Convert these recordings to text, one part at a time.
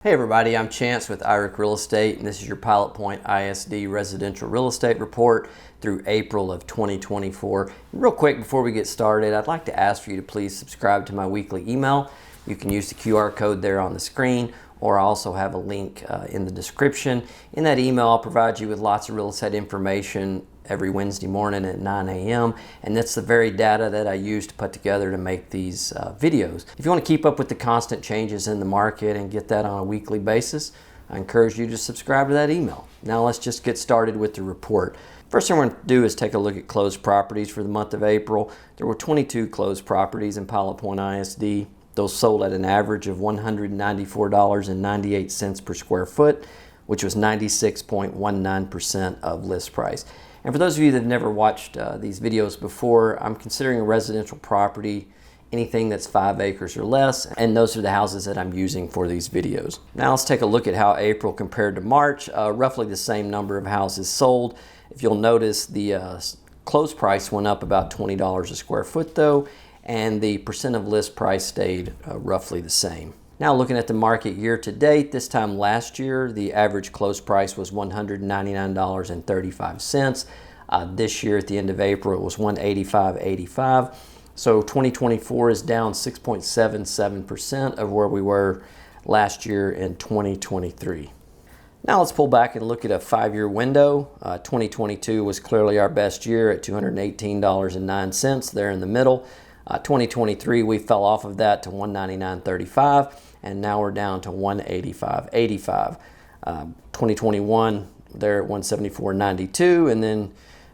Hey everybody, I'm Chance with Real Estate, and this is your Pilot Point ISD residential real estate report through April of 2024. Real quick before we get started, I'd like to ask for you to please subscribe to my weekly email. You can use the QR code there on the screen, or I also have a link in the description. In that email, I'll provide you with lots of real estate information every Wednesday morning at 9 a.m. and that's the very data that I use to put together to make these videos. If you want to keep up with the constant changes in the market and get that on a weekly basis, I encourage you to subscribe to that email. Now let's just get started with the report. First thing we're going to do is take a look at closed properties for the month of April. There were 22 closed properties in Pilot Point ISD. Those sold at an average of $194.98 per square foot, which was 96.19% of list price. And for those of you that have never watched these videos before, I'm considering a residential property anything that's 5 acres or less, and those are the houses that I'm using for these videos. Now let's take a look at how April compared to March. Roughly the same number of houses sold. If you'll notice, the closed price went up about $20 a square foot though, and the percent of list price stayed roughly the same. Now looking at the market year to date, this time last year, the average close price was $199.35. This year at the end of April, it was $185.85. So 2024 is down 6.77% of where we were last year in 2023. Now let's pull back and look at a 5-year window. 2022 was clearly our best year at $218.09 there in the middle. 2023, we fell off of that to $199.35, and now we're down to $185.85. 2021, there at $174.92, and then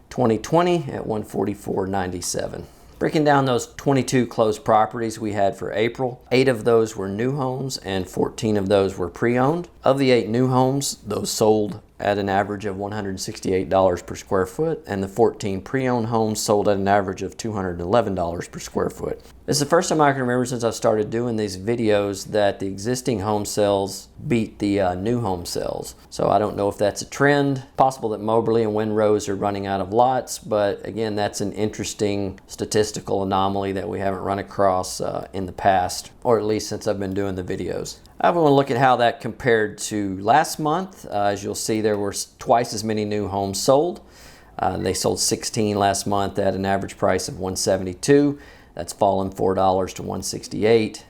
2020 at $144.97. Breaking down those 22 closed properties we had for April, 8 of those were new homes and 14 of those were pre-owned. Of the 8 new homes, those sold at an average of $168 per square foot, and the 14 pre-owned homes sold at an average of $211 per square foot. This is the first time I can remember since I started doing these videos that the existing home sales beat the new home sales. So I don't know if that's a trend. Possible that Moberly and Windrose are running out of lots, but again, that's an interesting statistical anomaly that we haven't run across in the past, or at least since I've been doing the videos. I want to look at how that compared to last month. As you'll see, there were twice as many new homes sold. They sold 16 last month at an average price of $172. That's fallen $4 to $168.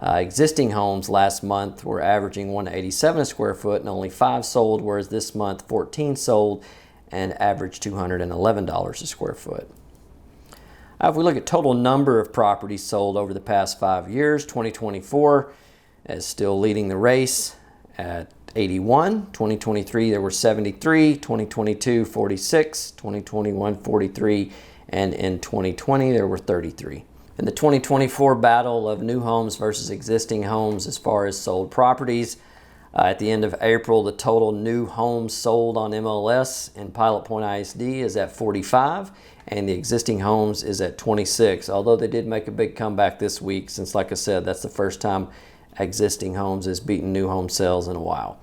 Existing homes last month were averaging $187 a square foot and only 5 sold, whereas this month 14 sold and averaged $211 a square foot. If we look at total number of properties sold over the past 5 years, 2024 is still leading the race at 81. 2023 there were 73, 2022 46, 2021 43, and in 2020 there were 33. In the 2024 battle of new homes versus existing homes as far as sold properties, at the end of April, the total new homes sold on MLS in Pilot Point ISD is at 45, and the existing homes is at 26, although they did make a big comeback this week since, like I said, that's the first time existing homes has beaten new home sales in a while.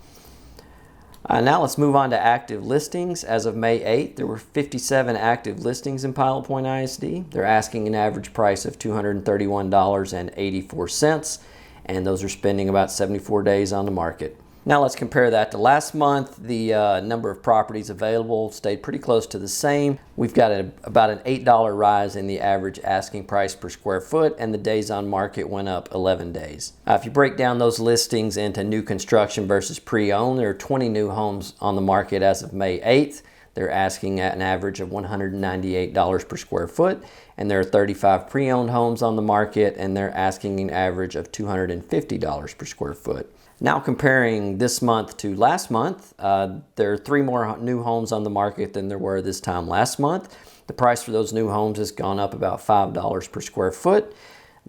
Now let's move on to active listings. As of May 8th, there were 57 active listings in Pilot Point ISD. They're asking an average price of $231.84, and those are spending about 74 days on the market. Now let's compare that to last month. The number of properties available stayed pretty close to the same. We've got about an $8 rise in the average asking price per square foot, and the days on market went up 11 days. If you break down those listings into new construction versus pre-owned, there are 20 new homes on the market as of May 8th. They're asking at an average of $198 per square foot, and there are 35 pre-owned homes on the market, and they're asking an average of $250 per square foot. Now comparing this month to last month, there are 3 more new homes on the market than there were this time last month. The price for those new homes has gone up about $5 per square foot.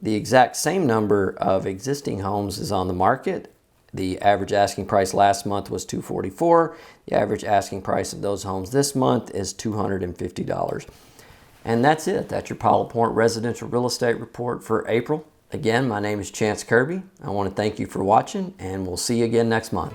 The exact same number of existing homes is on the market. The average asking price last month was $244. The average asking price of those homes this month is $250. And that's it. That's your Pilot Point residential real estate report for April. Again, my name is Chance Kirby. I want to thank you for watching, and we'll see you again next month.